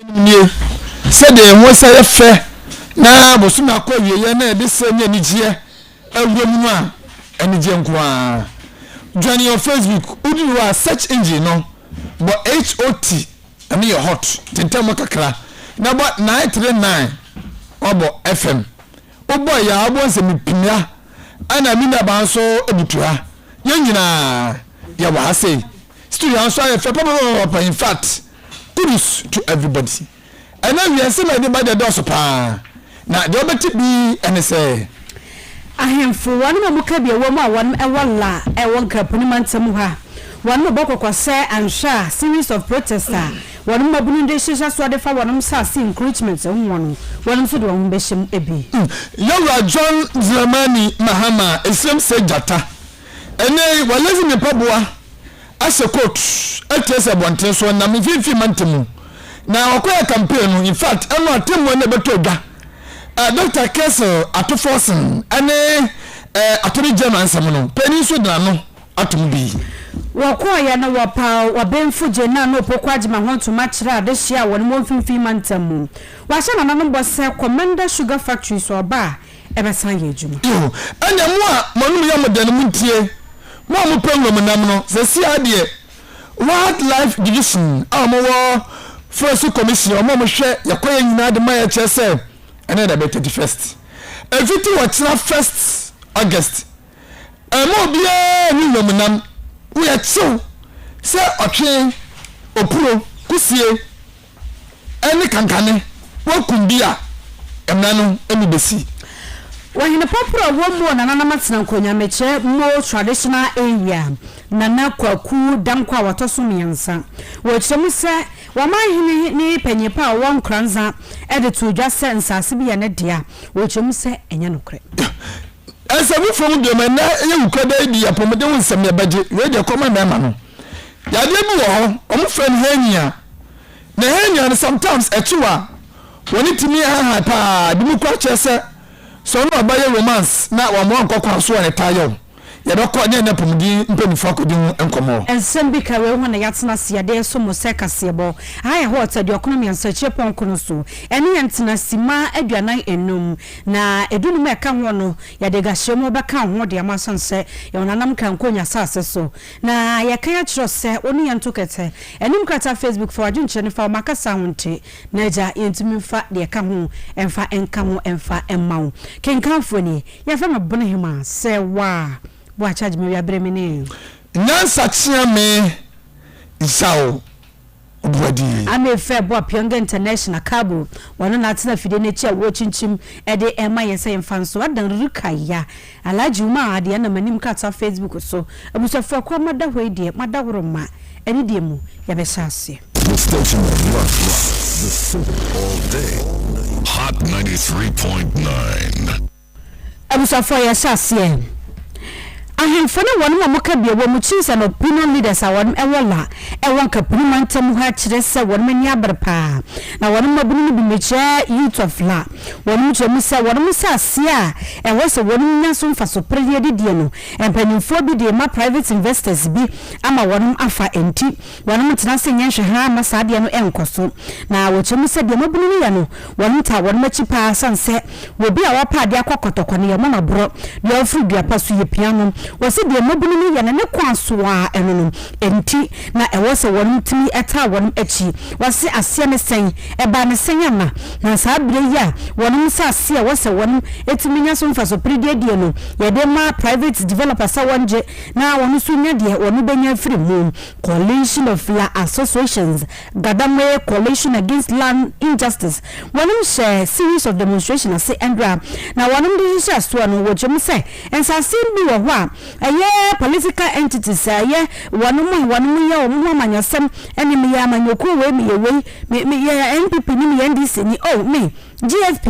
Nie said the one say fair na bosuna kwa wiye na de senya nigye awuram a enigye nkoa join your Facebook udu wa search engine no but HOT and your hot tentamo kakra na but 939 obo FM obo ya abo se mipimia ana mi na ban so ebutua yenyina ya wa ase studio anso ya fe papa in fact kudos to everybody and now we are saying that by the door pa na the obeti bi and say ahemfo wanu mabuka bi ewo ma wanu ewala ewon kapuni mantam ha wanu bokokwa say ansha series of protester wanu mabunu de shisha so de fa wanu sa encroachment wonu wanu so de wonu behim ebi Yawra John Zramani Mahama Islam Sejata ene walezi me paboa ase court etese bonte so na me fifi mantam na wakoya campaign in fact eno atemu na beto da Dr. Kessel Atoforsen ane Attorney General Samuno Penisu Drano Atumbi wakoya na wapa wabenfu jena no pokwaji honto machira de hia won mo mfimfi mantam wahya na nanom bose Commander Sugar Factory so ba ebesan ye ejuma yo anya mo a monum ya modani muntie mo program nam no se sia de wildlife division amowo Forest Commission mo hwe yakoya nyina de ma ya chese ene da 31st everything was 1st August mo bia ni nomunam we are so say otwe opuro kusie ene kankane wokumbia emnanu emibesi wahine popura womo na nana matena nkonya meche mo traditional area nana kwaku dankwa watoso miensa wochemu se wamahini ni penyepa won kranza editu dwase nsase bi ya ne dia wochemu se enya nokre esabu from de mena ye ukoda di apomode wonsam ya baje we de koma mema no ya de bi wo omo friend hania na hania sometimes etuwa woni timi ha pa de mu kwa chese so no abaye romance na wa mo ankokwa so ne tayo ya do ko nya pomudi mpanifo akodi enkomo ensem bi ka we ho na yatena sia de so mo seka sebo aya ho ta de okono mi ansache ponkono so ene yantena sima aduanan enum na edunum eka ho no ya de gahye mo beka ho de amasanse ya onanam kan konya sase so na ya kan ya kiro se onu yanto kete enim kata Facebook for adwunche ne fa makasa honte na ja yentimi fa de ka ho emfa enka ho emfa emma kenkanfo ni ya fa mabone hima se wa Boa charge me abremene nansa tia me isao obwadi ame fe boa Pyongyang International Cabo wano na tena fide ne chia wo chinchim ede ema yesa mfanso adan rukaya alaji uma ade na manim kata Facebook so abusafo kwa mada hwede mada woroma ene die mu ya be shase the station the simple all day hot 93.9 abusafo ya shase ahemfone wonu moka bia wo mu chinsa no opinion leaders awon ewola ewon kapuni mantam ha kire se wonu mani aberpa na wonu mabunu bi meche youth of la wonu chemu se wonu musa sia ewo se wonu nyaso mfaso prede die no empanimfo bi de ma private investors bi ama wonu afa enti wonu mtena se nyenhwe ha ma saade no enkoso na wo chemu se de mabunu ya no wonu ta wonu machi pa sanse wo bi a wapa ade akokotokwa ne yema mabro de ofu dua paso ye piano wose de mabunu ni ya ne kwanso a eno enti na ewose wonu timi eta wonu echi wose asia ne sen eba ne sen ama na sabre ya wonu sa asia wose wonu etimi nyaso mfaso pride die no ye de ma private developer sa wonje na wonu so nya de wonu benya free mu coalition of la associations gadamwe coalition against land injustice wonu share series of demonstration ase endra na wonu de share so no wojum se ensase bi wo ho aye political entities aye wonu ya omu amanyasem eni me ya amanyoku we me ya NPP ni me NDC ni oh me GFP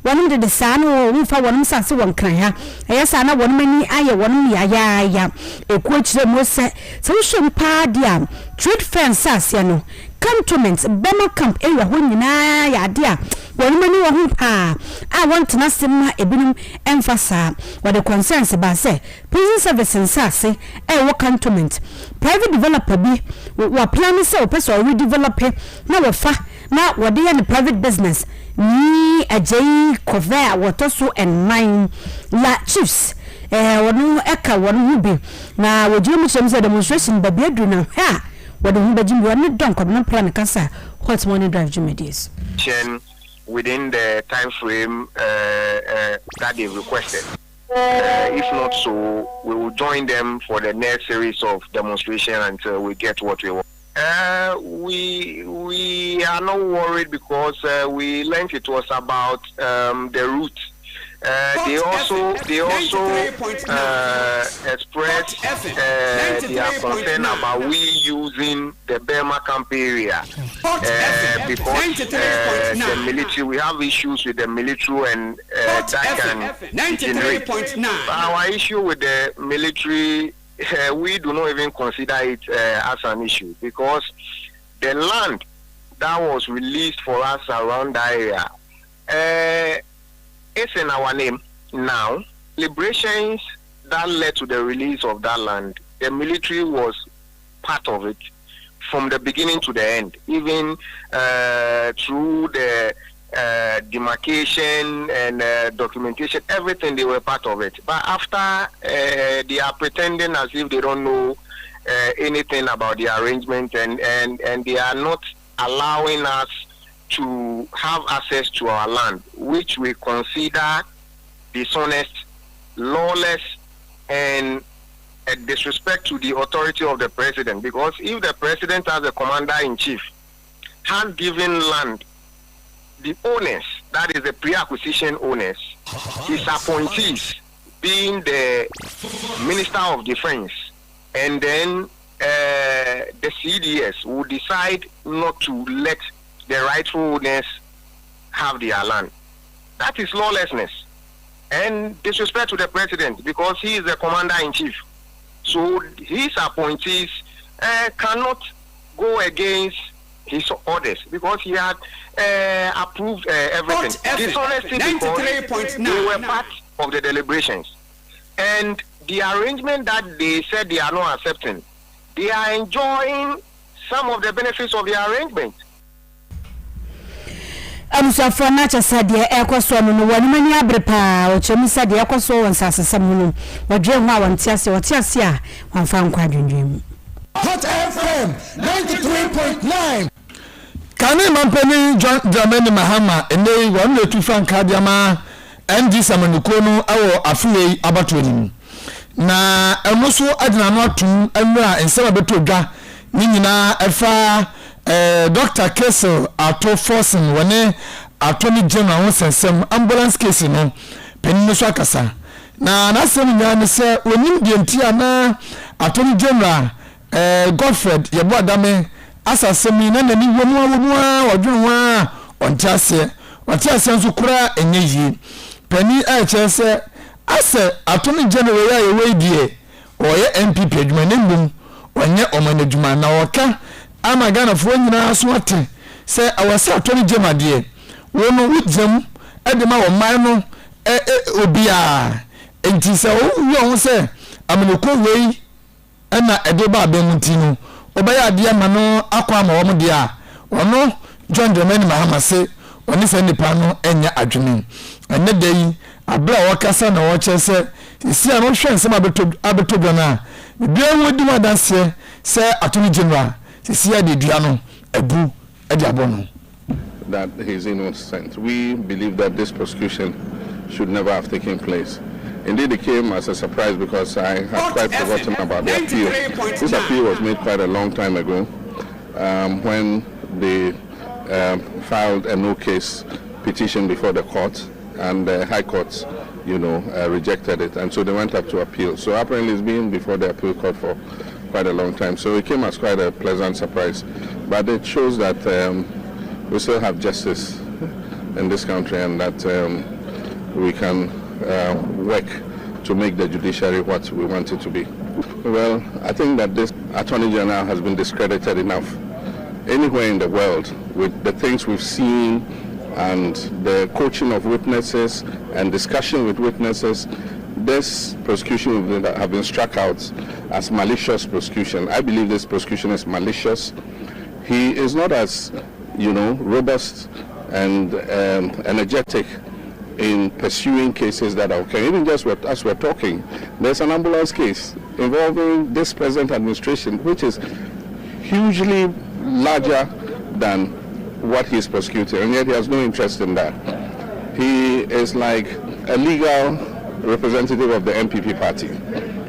wonu de sano wo fa wonu sase won kan ha aye sana wonu mani aye wonu ya eku akire mo se wo hwe pa dia trade fence asia no cantonment Bema camp area ho nyina ya de a wonu mani wo ho pa I want na sema ebinum emphasize what the concerns ba say prison service sase wo cantonment private developer bi wa plan say o person redevelop na wo fa na wode ya ne private business ni ajay cover wotoso and nine la chiefs wonu eka wonu hubi na wodie mu chem say demonstration ba biadu na ha wode hu ba jimbi wonu don ko na plan kasa hot morning drive jumedies within the time frame that they requested. If not so, we will join them for the next series of demonstration until we get what we want. We are not worried because we learned it was about the route. They also expressed their concern about we using the Burma camp area because the military, we have issues with the military and that can generate. Our issue with the military, we do not even consider it as an issue because the land that was released for us around that area, it's in our name now. Liberations that led to the release of that land, the military was part of it from the beginning to the end, even through the demarcation and documentation, everything, they were part of it. But after they are pretending as if they don't know anything about the arrangement and they are not allowing us to have access to our land, which we consider dishonest, lawless, and a disrespect to the authority of the president. Because if the president as the commander-in-chief has given land, the owners, that is the pre-acquisition owners, his appointees being the Minister of Defense, and then the CDS will decide not to let the rightful owners have their land. That is lawlessness and disrespect to the president because he is the commander-in-chief. So his appointees cannot go against his orders because he had approved everything. Dishonesty because they were part of the deliberations. And the arrangement that they said they are not accepting, they are enjoying some of the benefits of the arrangement. Amusafo na chasadie ekoso no wani mani abrepa o chemu sadie ekoso won sasesa mu wadwe ho a wontiase wotiase a wanfa nkwa dwendwem Hot FM 93.9 Kane mampeni John Dramani Mahama ene wonu etu franka diama ND Samanuko no awo afuwe abatoni na emoso adina no atum amra ensema beto dwa ni nyina efa Dr. Kessel ato forcing wane attorney general sensem ambulance case no penin so akasa na nasem nyane se onim de ntia na attorney general Godfred yebo adame asasemi na nani womu odwon wa ontiase nso kura enyeyi pani a chese ase attorney general ya yewe oye MPP adwuma nembum onye omanadwuma na oka ama Ghana fo nyina so ate se awasa atoni gemade wono wujam edema wo man no obia enti se wo ho se amenoko wei na edeba abemutino obaya ade ama no akwa ama wo de a ono John Dramani Mahama se oni se nipa no enya adwene ene dai abla wakasa na wo chese isi ano hwe nsema abeto na bia wodi wadanse se atoni general that he's innocent. We believe that this prosecution should never have taken place. Indeed, it came as a surprise because I had quite forgotten about the appeal. This appeal was made quite a long time ago when they filed a no-case petition before the court, and the High Court, rejected it, and so they went up to appeal. So apparently it's been before the appeal court for quite a long time, so it came as quite a pleasant surprise. But it shows that we still have justice in this country, and that we can work to make the judiciary what we want it to be. Well, I think that this Attorney General has been discredited enough. Anywhere in the world, with the things we've seen and the coaching of witnesses and discussion with witnesses, this prosecution have been struck out as malicious prosecution. I believe this prosecution is malicious. He is not as robust and energetic in pursuing cases that are okay. Even just as we're talking, there's an ambulance case involving this present administration, which is hugely larger than what he's prosecuting, and yet he has no interest in that. He is like a legal representative of the MPP party,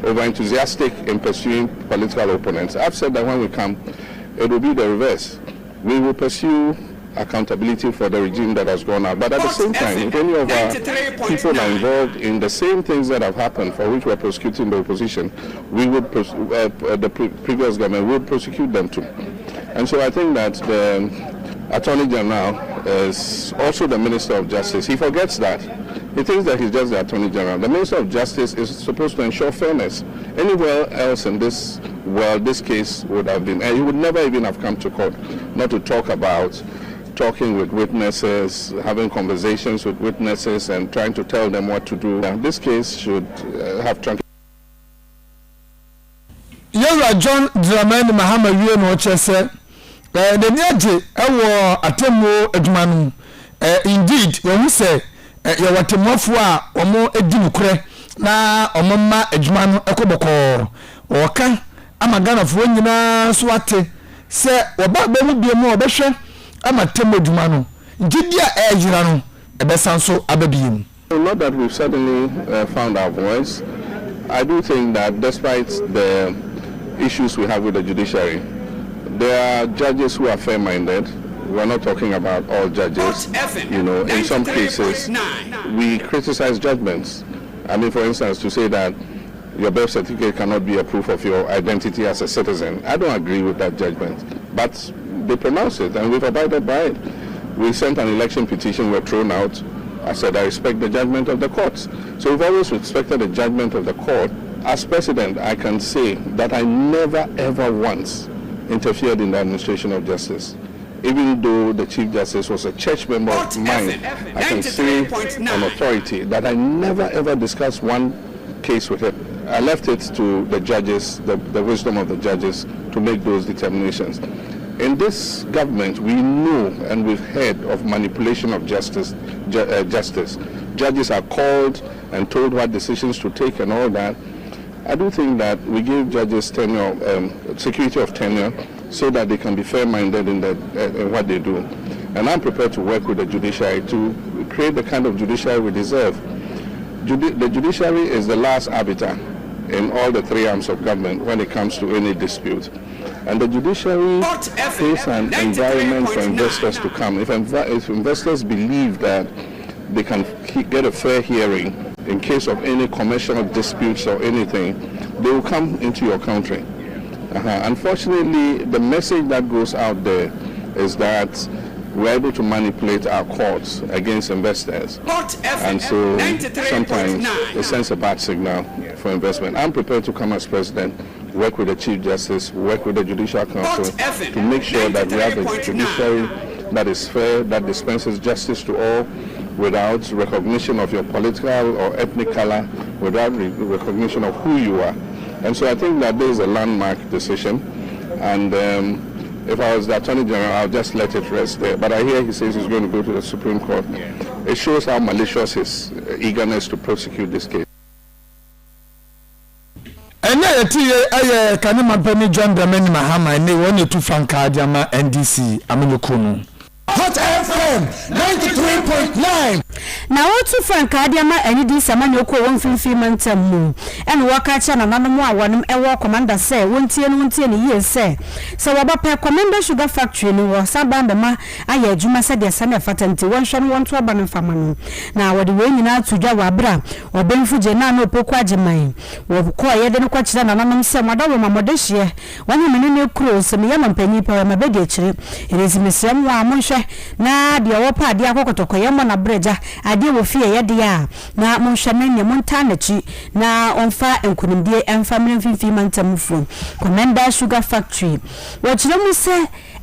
over-enthusiastic in pursuing political opponents. I've said that when we come, it will be the reverse. We will pursue accountability for the regime that has gone out. But at the same time, if any of our people are involved in the same things that have happened for which we're prosecuting the opposition, we would, the previous government would prosecute them too. And so I think that the Attorney General is also the Minister of Justice. He forgets that. He thinks that he's just the Attorney General. The Minister of Justice is supposed to ensure fairness. Anywhere else in this world, this case would have been, and he would never even have come to court, not to talk about talking with witnesses, having conversations with witnesses and trying to tell them what to do. This case should have Yara John Dramani Mahama wie no chese the niaje ewo atemo adwumanu indeed when say ya watemofo a omo edinukure na omomma adwumanu ekoboko oka amagana fo nyina so ate se oba ba mu biemu obehwe amatemo adwumanu gidia ejira no ebesanso ababiem. Not that we've suddenly found our voice. I do think that despite the issues we have with the judiciary, there are judges who are fair-minded. We're not talking about all judges. In some cases, we criticize judgments. I mean, for instance, to say that your birth certificate cannot be a proof of your identity as a citizen. I don't agree with that judgment. But they pronounce it, and we've abided by it. We sent an election petition, we're thrown out. I said, I respect the judgment of the courts. So we've always respected the judgment of the court. As president, I can say that I never, ever once interfered in the administration of justice. Even though the Chief Justice was a church member of mine, I can say on authority that I never, ever discussed one case with him. I left it to the judges, the wisdom of the judges, to make those determinations. In this government, we know and we've heard of manipulation of justice. Judges are called and told what decisions to take and all that. I do think that we give judges tenure, security of tenure, so that they can be fair-minded in what they do. And I'm prepared to work with the judiciary to create the kind of judiciary we deserve. The judiciary is the last arbiter in all the three arms of government when it comes to any dispute. And the judiciary creates an environment for investors to come. If investors believe that they can get a fair hearing in case of any commercial disputes or anything, they will come into your country. Unfortunately, the message that goes out there is that we're able to manipulate our courts against investors. And so sometimes it sends a bad signal for investment. I'm prepared to come as president, work with the Chief Justice, work with the Judicial Council to make sure that we have a judiciary that is fair, that dispenses justice to all without recognition of your political or ethnic color, without recognition of who you are. And so I think that there is a landmark decision. And if I was the Attorney General, I'll just let it rest there. But I hear he says he's going to go to the Supreme Court. It shows how malicious his eagerness to prosecute this case. And I can't Penny John Dramani Mahama and they want to Franka Diama NDC Aminukuno. Hot FM 93.9. Now to Franka Diama NDC Amanoko 1 months and Wakacha and Anamwa one Ewa commander say 1 years say. So about Commander Sugar Factory no Sabandama Aya Juma said the Sana Fatanti 1 to Aban Famano. Now what the way now to Jawabra or Benfu Jenano Pokwa Jemai. Wokwa Yeden Quachan and Anam Samadama Mamodeshi. 1 minute crew, some young penny per my bedetry. It is Miss Yamwa Monsha. na de opa ade akokotokoye mo na breja ade wo fie ye de a na mo hwe na nya mo nta na chi na onfa enkunimdie emfa mfimfi mantamfo Commander Sugar Factory wo kire mu se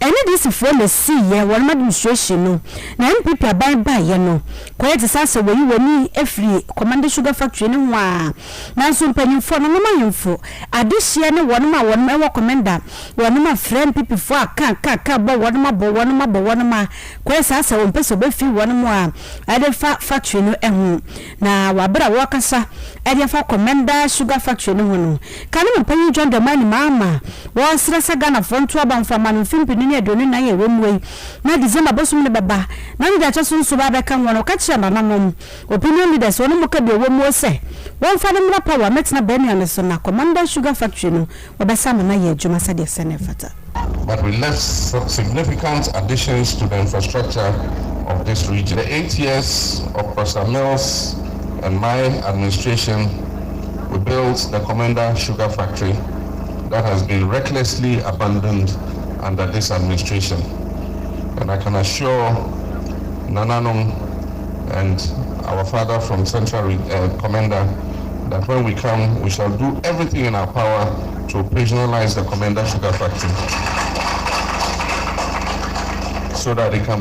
ene dis fo na si ye won administration no na MPP aban ba ye no koye te sase wo yi woni efri Commander Sugar Factory ne ho a na so mpanyimfo no ma yimfo ade hye ne won ma wo Commander won ma friend MPP fo aka bo won ma koye sase wo mpese be fi won mo a ade factory no ehu na wabra wo kasa ade fa Commander Sugar Factory no ho no kan mpanyin John Dramani mama wo sresa Ghana fronto abanfa man fimpi ni adoni na ye wemwe na December bosum ne baba na ndi acha so ba be kan wono ka kire na nanom opinion leaders wono mo ka de wemwo se won fa ne mra power metina be ne so na Commander Sugar Factory no obesama na ye adwuma sade senefata. But we left significant additions to the infrastructure of this region. The 8 years of Pastor Mills and my administration, we built the Commander Sugar Factory that has been recklessly abandoned under this administration. And I can assure Nananom and our father from Central Commander that when we come, we shall do everything in our power to operationalize the Commander Sugar Factory so that it can